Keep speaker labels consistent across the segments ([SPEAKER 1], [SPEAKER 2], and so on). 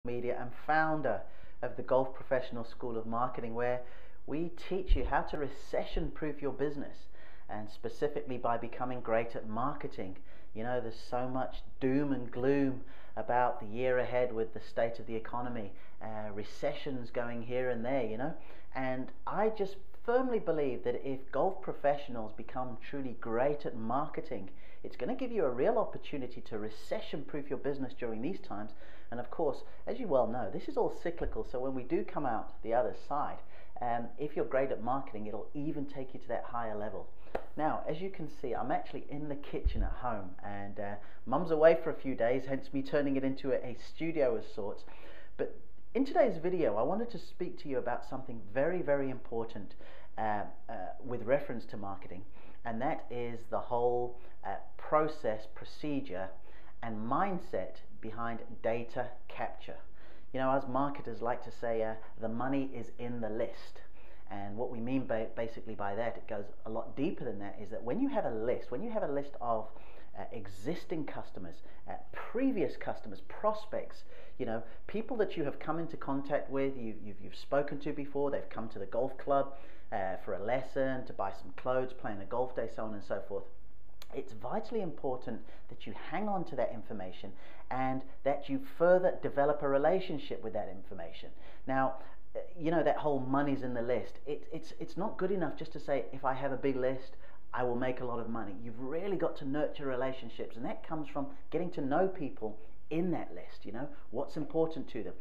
[SPEAKER 1] Media and founder of the Gulf Professional School of Marketing, where we teach you how to recession proof your business, and specifically by becoming great at marketing. You know, there's so much doom and gloom about the year ahead with the state of the economy, recessions going here and there, and I just firmly believe that if golf professionals become truly great at marketing, it's going to give you a real opportunity to recession proof your business during these times. And of course, as you well know, this is all cyclical, so when we do come out the other side, if you're great at marketing, it'll even take you to that higher level. Now, as you can see, I'm actually in the kitchen at home, and Mum's away for a few days, hence me turning it into a studio of sorts. But in today's video, I wanted to speak to you about something very, very important with reference to marketing, and that is the whole process, procedure, and mindset behind data capture. You know, as marketers like to say, the money is in the list. And what we mean basically by that, it goes a lot deeper than that, is that when you have a list, of existing customers, previous customers, prospects, people that you have come into contact with, you've spoken to before, they've come to the golf club for a lesson, to buy some clothes, playing a golf day, so on and so forth. It's vitally important that you hang on to that information and that you further develop a relationship with that information. Now, that whole money's in the list. It's not good enough just to say, if I have a big list, I will make a lot of money. You've really got to nurture relationships, and that comes from getting to know people in that list. What's important to them.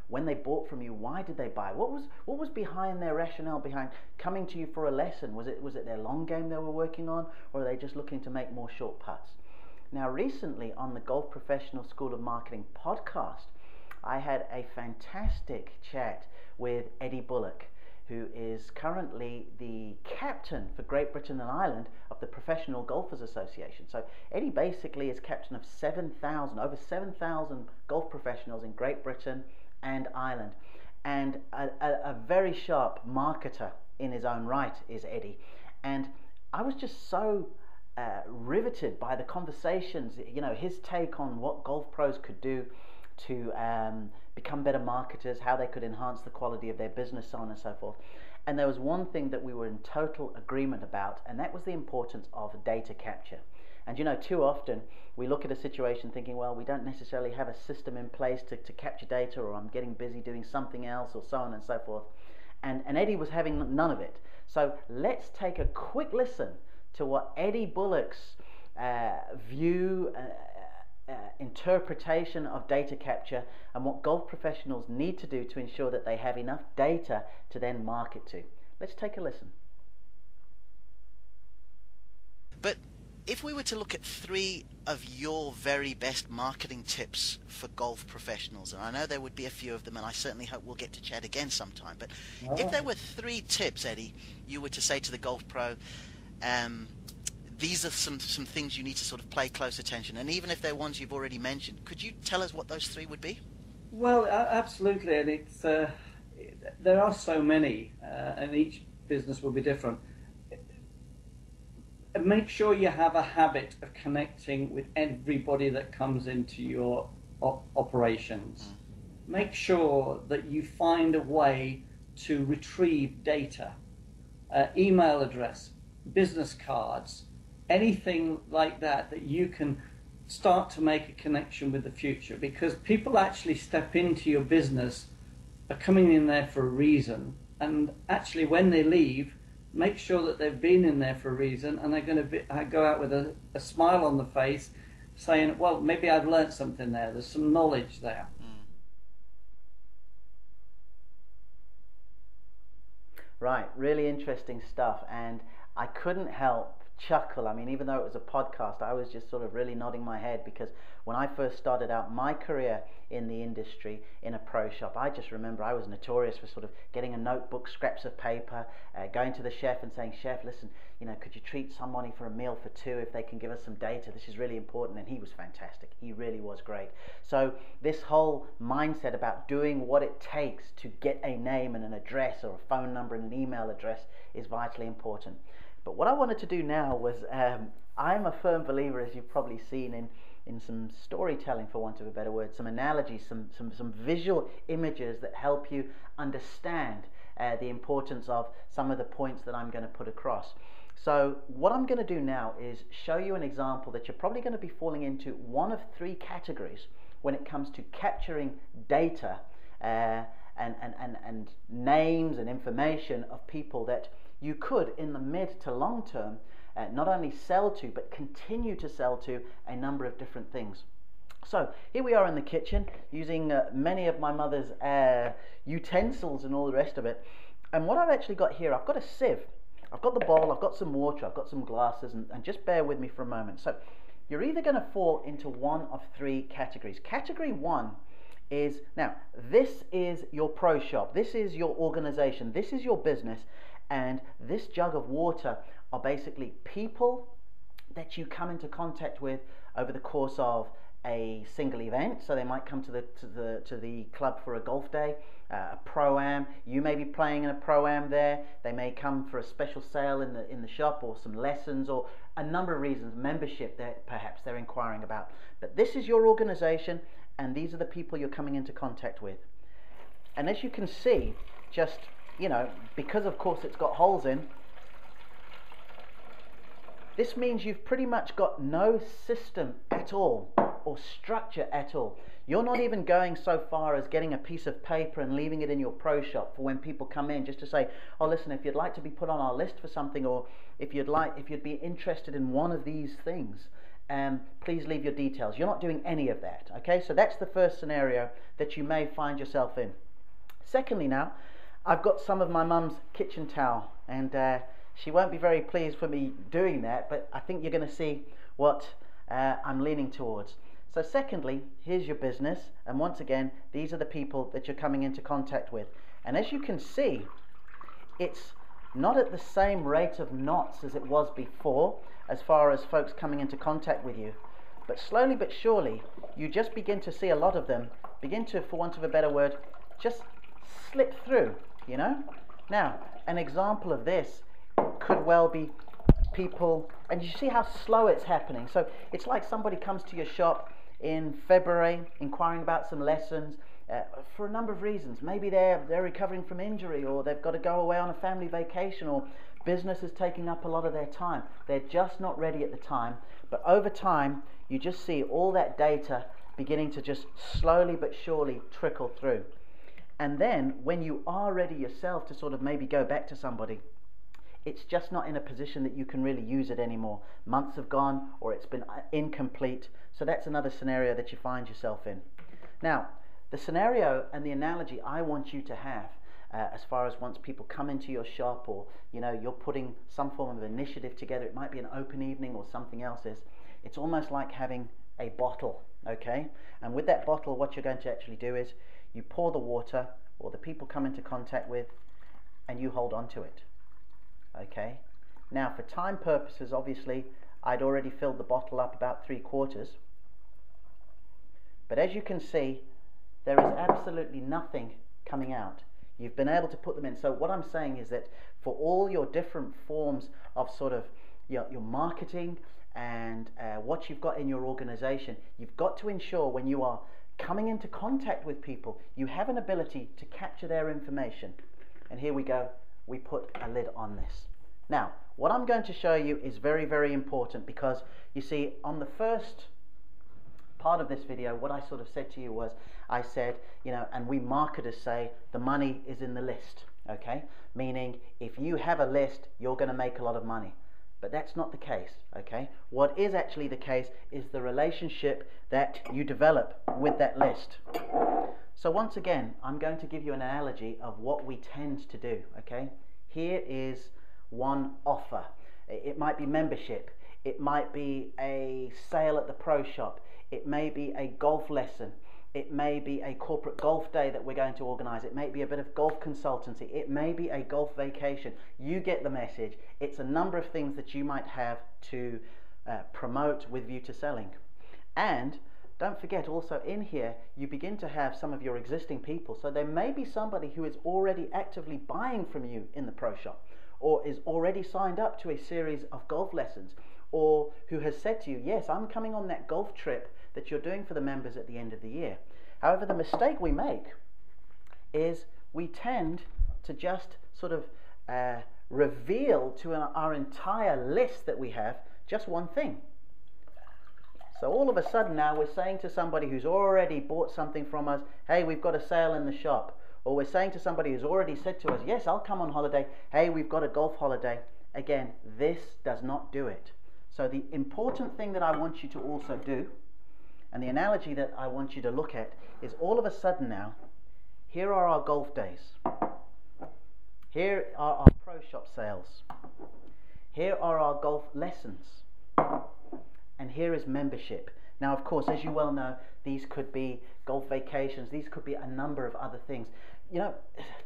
[SPEAKER 1] When they bought from you, why did they buy? What was behind their rationale behind coming to you for a lesson? Was it their long game they were working on, or are they just looking to make more short putts? Now, recently on the Golf Professional School of Marketing podcast, I had a fantastic chat with Eddie Bullock, who is currently the captain for Great Britain and Ireland of the Professional Golfers Association. So Eddie basically is captain of over 7,000 golf professionals in Great Britain and Ireland, and a very sharp marketer in his own right is Eddie. And I was just so riveted by the conversations, his take on what golf pros could do to become better marketers, how they could enhance the quality of their business, so on and so forth. And there was one thing that we were in total agreement about, and that was the importance of data capture. And too often we look at a situation thinking, well, we don't necessarily have a system in place to capture data, or I'm getting busy doing something else, or so on and so forth. And Eddie was having none of it. So let's take a quick listen to what Eddie Bullock's view, interpretation of data capture, and what golf professionals need to do to ensure that they have enough data to then market to. Let's take a listen.
[SPEAKER 2] But if we were to look at 3 of your very best marketing tips for golf professionals, and I know there would be a few of them, and I certainly hope we'll get to chat again sometime, but if there were 3 tips, Eddie, you were to say to the golf pro, these are some things you need to sort of pay close attention, and even if they're ones you've already mentioned, could you tell us what those 3 would be?
[SPEAKER 3] Well, absolutely, and it's there are so many, and each business will be different. Make sure you have a habit of connecting with everybody that comes into your operations. Make sure that you find a way to retrieve data, email address, business cards, anything like that you can start to make a connection with the future, because people actually step into your business, are coming in there for a reason, and actually when they leave, make sure that they've been in there for a reason, and they're going to go out with a smile on the face saying, well, maybe I've learned something there, there's some knowledge there.
[SPEAKER 1] Right, really interesting stuff, and I couldn't help chuckle. I mean, even though it was a podcast, I was just sort of really nodding my head, because when I first started out my career in the industry in a pro shop, I just remember I was notorious for sort of getting a notebook, scraps of paper, going to the chef and saying, chef, listen, could you treat somebody for a meal for 2 if they can give us some data? This is really important. And he was fantastic. He really was great. So this whole mindset about doing what it takes to get a name and an address, or a phone number and an email address, is vitally important. But what I wanted to do now was, I'm a firm believer, as you've probably seen, in in some storytelling, for want of a better word, some analogies, some visual images that help you understand the importance of some of the points that I'm going to put across. So what I'm going to do now is show you an example that you're probably going to be falling into one of three categories when it comes to capturing data and names and information of people that you could, in the mid to long term, not only sell to, but continue to sell to a number of different things. So here we are in the kitchen using many of my mother's utensils and all the rest of it. And what I've actually got here, I've got a sieve. I've got the bowl, I've got some water, I've got some glasses, and just bear with me for a moment. So you're either going to fall into one of three categories. Category one is, now this is your pro shop, this is your organization, this is your business, and this jug of water are basically people that you come into contact with over the course of a single event. So they might come to the club for a golf day, a pro-am. You may be playing in a pro-am there. They may come for a special sale in the shop, or some lessons, or a number of reasons, membership that perhaps they're inquiring about. But this is your organization, and these are the people you're coming into contact with. And as you can see, just, you know, because of course it's got holes in, this means you've pretty much got no system at all, or structure at all. You're not even going so far as getting a piece of paper and leaving it in your pro shop for when people come in, just to say, oh listen, if you'd like to be put on our list for something, or if you'd be interested in one of these things, please leave your details. You're not doing any of that. Okay, so that's the first scenario that you may find yourself in. Secondly, now I've got some of my mum's kitchen towel, and she won't be very pleased for me doing that, but I think you're going to see what I'm leaning towards. So secondly, here's your business, and once again, these are the people that you're coming into contact with. And as you can see, it's not at the same rate of knots as it was before, as far as folks coming into contact with you. But slowly but surely, you just begin to see a lot of them begin to, for want of a better word, just slip through, you know? Now, an example of this could well be people, and you see how slow it's happening. So it's like somebody comes to your shop in February inquiring about some lessons for a number of reasons. Maybe they're recovering from injury, or they've got to go away on a family vacation, or business is taking up a lot of their time. They're just not ready at the time. But over time, you just see all that data beginning to just slowly but surely trickle through. And then when you are ready yourself to sort of maybe go back to somebody, it's just not in a position that you can really use it anymore. Months have gone, or it's been incomplete. So that's another scenario that you find yourself in. Now, the scenario and the analogy I want you to have, as far as once people come into your shop, or you know, you're putting some form of initiative together, it might be an open evening or something else, is it's almost like having a bottle, okay? And with that bottle, what you're going to actually do is you pour the water, or the people come into contact with, and you hold on to it. Okay, now for time purposes, obviously I'd already filled the bottle up about 3/4, but as you can see, there is absolutely nothing coming out. You've been able to put them in. So what I'm saying is that for all your different forms of sort of your marketing and what you've got in your organization, you've got to ensure when you are coming into contact with people, you have an ability to capture their information. And here we go. We put a lid on this. Now, what I'm going to show you is very, very important, because you see, on the first part of this video, what I sort of said to you was, I said, you know, and we marketers say the money is in the list, okay? Meaning, if you have a list, you're going to make a lot of money. But that's not the case, okay? What is actually the case is the relationship that you develop with that list. So once again, I'm going to give you an analogy of what we tend to do, okay? Here is one offer. It might be membership. It might be a sale at the pro shop. It may be a golf lesson. It may be a corporate golf day that we're going to organize. It may be a bit of golf consultancy. It may be a golf vacation. You get the message. It's a number of things that you might have to promote with view to selling. And don't forget, also in here, you begin to have some of your existing people. So there may be somebody who is already actively buying from you in the pro shop, or is already signed up to a series of golf lessons, or who has said to you, yes, I'm coming on that golf trip that you're doing for the members at the end of the year. However, the mistake we make is we tend to just sort of reveal to our entire list that we have just one thing. So all of a sudden now we're saying to somebody who's already bought something from us, hey, we've got a sale in the shop. Or we're saying to somebody who's already said to us, yes, I'll come on holiday, hey, we've got a golf holiday. Again, this does not do it. So the important thing that I want you to also do, and the analogy that I want you to look at, is all of a sudden now, here are our golf days. Here are our pro shop sales. Here are our golf lessons. And here is membership. Now, of course, as you well know, these could be golf vacations. These could be a number of other things. You know,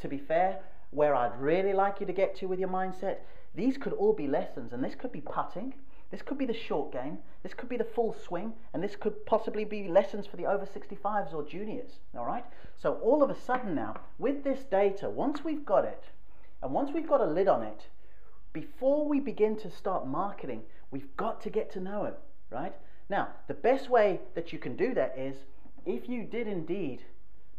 [SPEAKER 1] to be fair, where I'd really like you to get to with your mindset, these could all be lessons. And this could be putting. This could be the short game. This could be the full swing. And this could possibly be lessons for the over 65s or juniors. All right? So all of a sudden now, with this data, once we've got it, and once we've got a lid on it, before we begin to start marketing, we've got to get to know it. Right? Now, the best way that you can do that is if you did indeed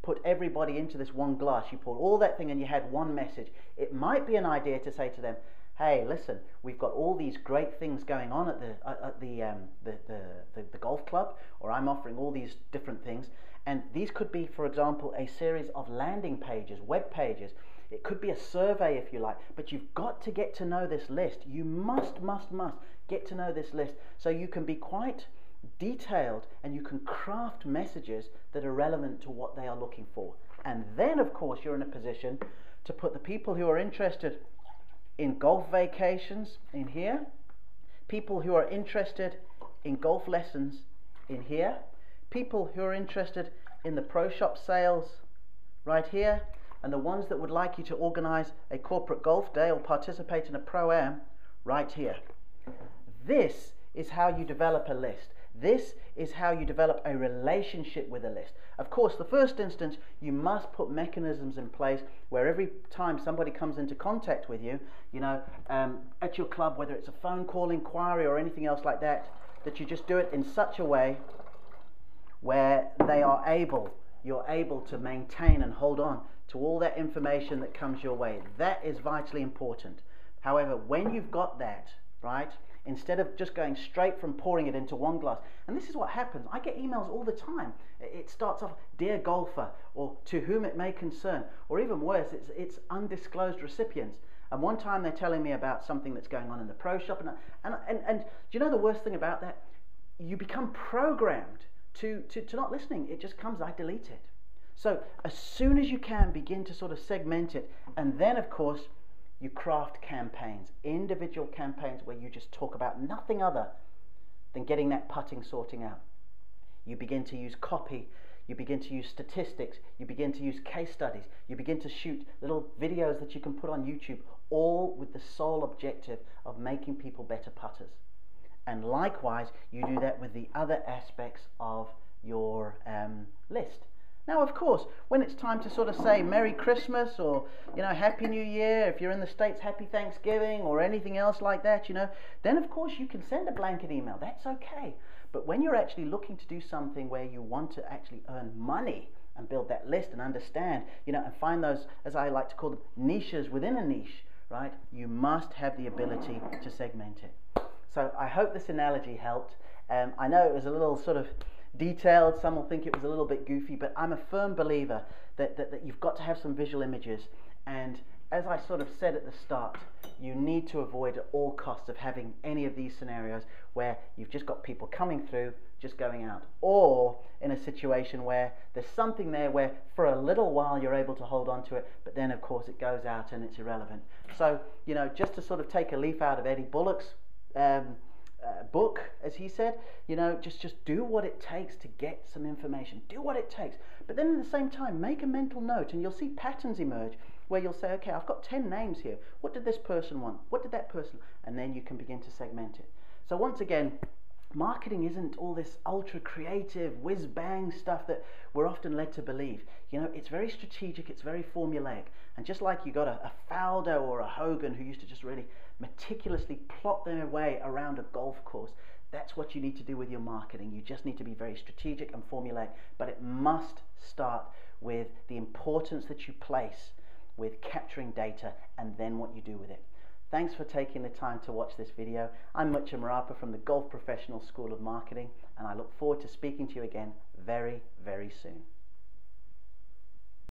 [SPEAKER 1] put everybody into this one glass, you poured all that thing and you had one message, it might be an idea to say to them, hey, listen, we've got all these great things going on at the golf club, or I'm offering all these different things, and these could be, for example, a series of landing pages, web pages. It could be a survey if you like, but you've got to get to know this list. You must get to know this list so you can be quite detailed and you can craft messages that are relevant to what they are looking for. And then, of course, you're in a position to put the people who are interested in golf vacations in here, people who are interested in golf lessons in here, people who are interested in the pro shop sales right here, and the ones that would like you to organize a corporate golf day or participate in a pro-am right here. This is how you develop a list. This is how you develop a relationship with a list. Of course, the first instance, you must put mechanisms in place where every time somebody comes into contact with you, you know, at your club, whether it's a phone call inquiry or anything else like that, that you just do it in such a way where you're able to maintain and hold on to all that information that comes your way. That is vitally important. However, when you've got that, right, instead of just going straight from pouring it into one glass, and this is what happens, I get emails all the time. It starts off, dear golfer, or to whom it may concern, or even worse, it's undisclosed recipients. And one time they're telling me about something that's going on in the pro shop, and do you know the worst thing about that? You become programmed to not listening. It just comes, I delete it. So as soon as you can, begin to sort of segment it, and then of course you craft campaigns, individual campaigns where you just talk about nothing other than getting that putting sorting out. You begin to use copy, you begin to use statistics, you begin to use case studies, you begin to shoot little videos that you can put on YouTube, all with the sole objective of making people better putters. And likewise, you do that with the other aspects of your list. Now, of course, when it's time to sort of say Merry Christmas or, you know, Happy New Year, if you're in the States, Happy Thanksgiving or anything else like that, you know, then of course you can send a blanket email. That's okay. But when you're actually looking to do something where you want to actually earn money and build that list and understand, you know, and find those, as I like to call them, niches within a niche, right, you must have the ability to segment it. So I hope this analogy helped. I know it was a little sort of detailed, some will think it was a little bit goofy, but I'm a firm believer that you've got to have some visual images, and as I sort of said at the start, you need to avoid at all costs of having any of these scenarios where you've just got people coming through, just going out, or in a situation where there's something there where for a little while you're able to hold on to it, but then of course it goes out and it's irrelevant. So, you know, just to sort of take a leaf out of Eddie Bullock's book, as he said, you know, just do what it takes to get some information. Do what it takes. But then at the same time, make a mental note, and you'll see patterns emerge where you'll say, okay, I've got 10 names here. What did this person want? What did that person? And then you can begin to segment it. So once again, marketing isn't all this ultra creative whiz-bang stuff that we're often led to believe. You know, it's very strategic, it's very formulaic. And just like you got a Faldo or a Hogan who used to just really meticulously plot their way around a golf course, That's what you need to do with your marketing. You just need to be very strategic and formulaic, but it must start with the importance that you place with capturing data and then what you do with it. Thanks for taking the time to watch this video. I'm Mucha Marapa from the Gulf Professional School of Marketing, and I look forward to speaking to you again very, very soon.